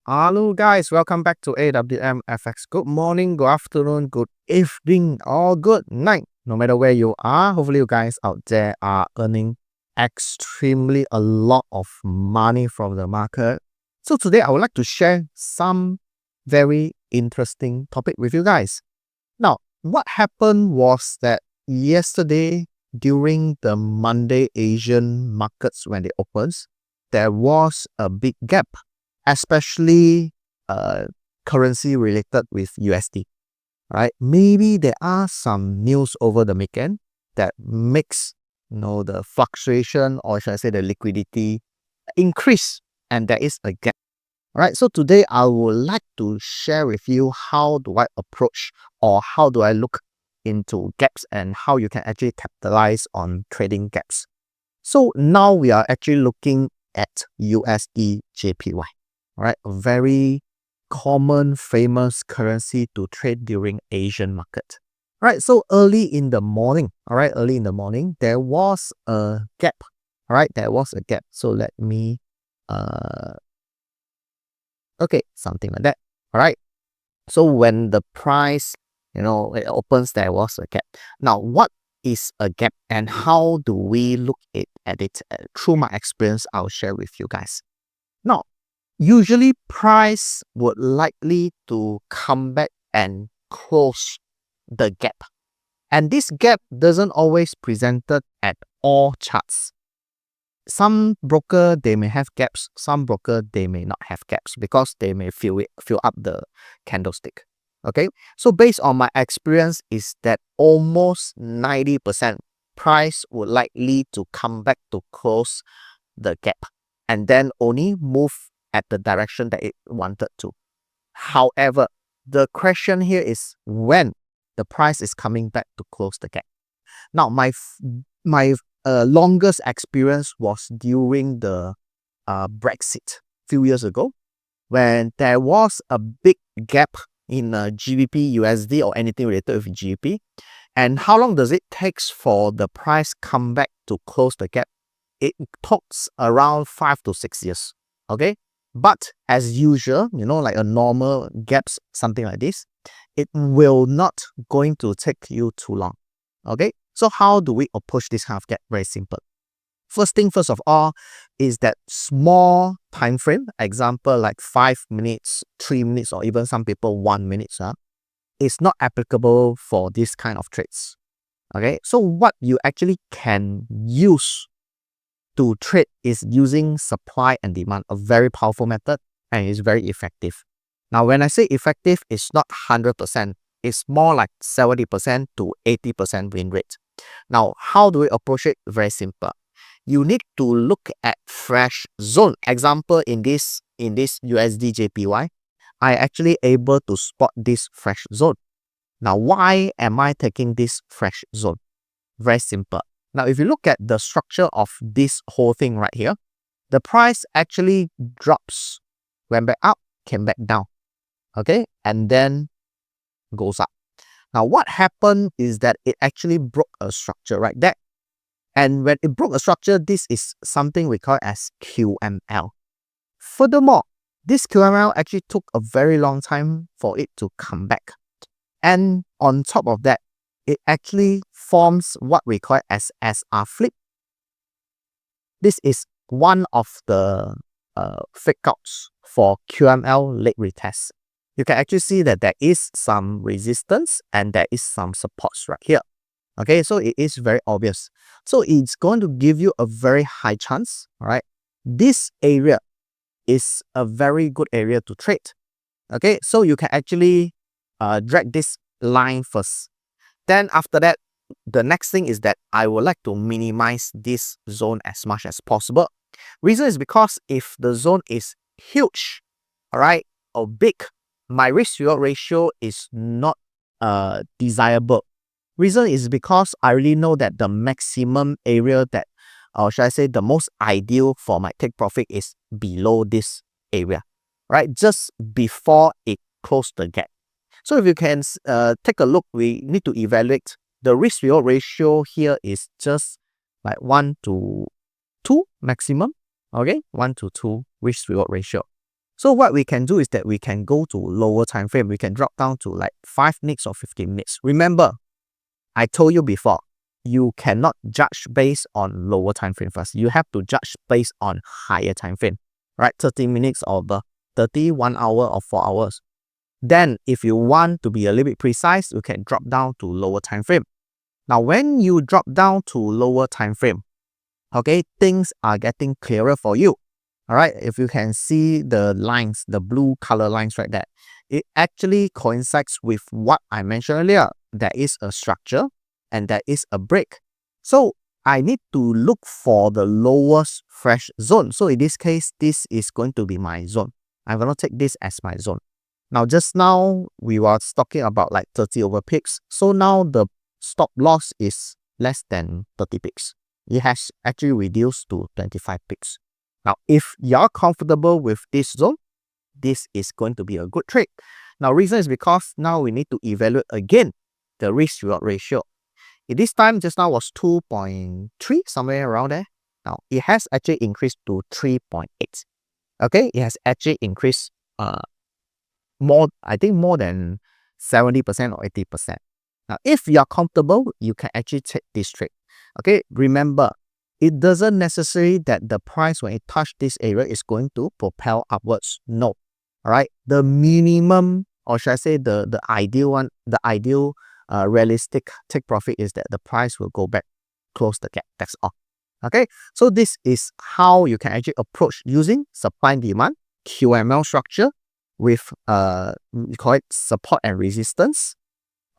Hello guys, welcome back to AWM FX. Good morning, good afternoon, good evening, or good night. No matter where you are, hopefully you guys out there are earning extremely a lot of money from the market. So today I would like to share some very interesting topic with you guys. Now, what happened was that yesterday during the Monday Asian markets when it opens, there was a big gap, especially currency related with USD. Right? Maybe there are some news over the weekend that makes the fluctuation, or should I say the liquidity, increase, and there is a gap. Alright, so today I would like to share with you how do I approach or how do I look into gaps and how you can actually capitalize on trading gaps. So now we are actually looking at USD JPY. Alright, a very common, famous currency to trade during Asian market. Alright, so early in the morning, there was a gap. Alright, there was a gap. So let me okay, something like that. Alright. So when the price, it opens, there was a gap. Now, what is a gap and how do we look at it? Through my experience, I'll share with you guys. Now, usually price would likely to come back and close the gap. And this gap doesn't always presented at all charts. Some broker, they may have gaps. Some broker, they may not have gaps because they may fill up the candlestick. Okay, so based on my experience is that almost 90% price would likely to come back to close the gap and then only move at the direction that it wanted to. However, the question here is when the price is coming back to close the gap. Now, my longest experience was during the Brexit a few years ago when there was a big gap in GBP, USD or anything related with GBP. And how long does it take for the price come back to close the gap? It takes around 5 to 6 years. Okay, but as usual, like a normal gaps, something like this, it will not going to take you too long. Okay, so how do we approach this kind of gap? Very simple. First of all, is that small time frame, example like 5 minutes, 3 minutes, or even some people 1 minute, is not applicable for this kind of trades. Okay, so what you actually can use to trade is using supply and demand, a very powerful method and is very effective. Now, when I say effective, it's not 100%. It's more like 70% to 80% win rate. Now, how do we approach it? Very simple. You need to look at fresh zone. Example, in this USD JPY, I actually able to spot this fresh zone. Now, why am I taking this fresh zone? Very simple. Now, if you look at the structure of this whole thing right here, the price actually drops, went back up, came back down. Okay, and then goes up. Now, what happened is that it actually broke a structure right there. And when it broke a structure, this is something we call as QML. Furthermore, this QML actually took a very long time for it to come back. And on top of that, it actually forms what we call as SSR flip. This is one of the fakeouts for QML leg retest. You can actually see that there is some resistance and there is some supports right here. Okay, so it is very obvious. So it's going to give you a very high chance. All right, this area is a very good area to trade. Okay, so you can actually drag this line first. Then after that, the next thing is that I would like to minimize this zone as much as possible. Reason is because if the zone is huge, all right, or big, my risk-reward ratio is not desirable. Reason is because I really know that the maximum area that, or should I say the most ideal for my take profit is below this area, right? Just before it closed the gap. So if you can take a look, we need to evaluate the risk-reward ratio here is just like 1 to 2 maximum. Okay, 1 to 2 risk-reward ratio. So what we can do is that we can go to lower time frame. We can drop down to like 5 minutes or 15 minutes. Remember, I told you before, you cannot judge based on lower time frame first. You have to judge based on higher time frame, right? 30 minutes or the 30, 1 hour or 4 hours. Then if you want to be a little bit precise, you can drop down to lower time frame. Now, when you drop down to lower time frame, okay, things are getting clearer for you. All right, if you can see the lines, the blue color lines right there, it actually coincides with what I mentioned earlier. There is a structure and there is a break. So I need to look for the lowest fresh zone. So in this case, this is going to be my zone. I'm going to take this as my zone. Now, just now we were talking about like 30 over picks. So now the stop loss is less than 30 picks. It has actually reduced to 25 picks. Now, if you're comfortable with this zone, this is going to be a good trade. Now, reason is because now we need to evaluate again the risk-reward ratio. In this time, just now was 2.3, somewhere around there. Now, it has actually increased to 3.8. Okay, it has actually increased more, I think more than 70% or 80%. Now, if you're comfortable, you can actually take this trade. Okay, remember, it doesn't necessarily that the price when it touches this area is going to propel upwards. No. All right. The minimum, or should I say the ideal one, the ideal realistic take profit is that the price will go back, close the gap. That's all. Okay. So this is how you can actually approach using supply and demand, QML structure with we call it support and resistance,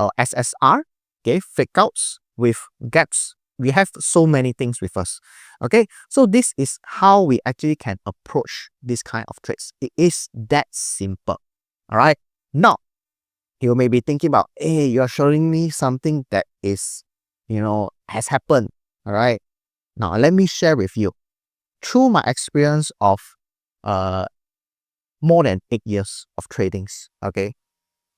SSR, okay, fakeouts with gaps. We have so many things with us. Okay, so this is how we actually can approach this kind of trades. It is that simple. All right. Now, you may be thinking about, hey, you're showing me something that is, has happened. All right. Now, let me share with you. Through my experience of more than 8 years of tradings. Okay.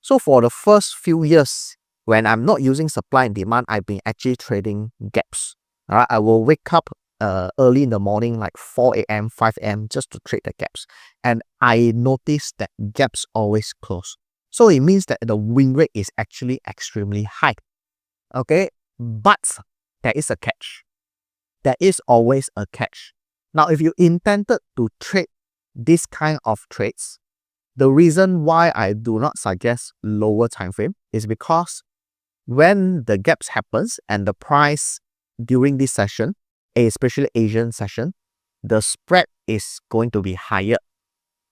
So for the first few years, when I'm not using supply and demand, I've been actually trading gaps. All right, I will wake up early in the morning, like 4 a.m., 5 a.m., just to trade the gaps. And I noticed that gaps always close. So it means that the win rate is actually extremely high. Okay, but there is a catch. There is always a catch. Now, if you intended to trade this kind of trades, the reason why I do not suggest lower time frame is because when the gaps happens and the price during this session, especially Asian session, the spread is going to be higher.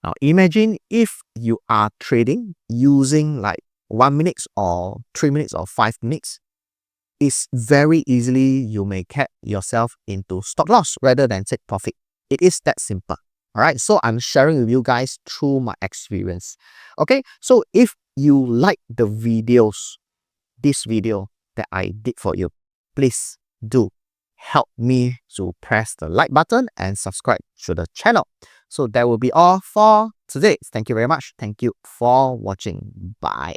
Now imagine if you are trading using like 1 minute or 3 minutes or 5 minutes, it's very easily you may get yourself into stop loss rather than take profit. It is that simple. All right, so I'm sharing with you guys through my experience. Okay, so if you like the videos, this video that I did for you, please do help me to press the like button and subscribe to the channel. So that will be all for today. Thank you very much. Thank you for watching. Bye.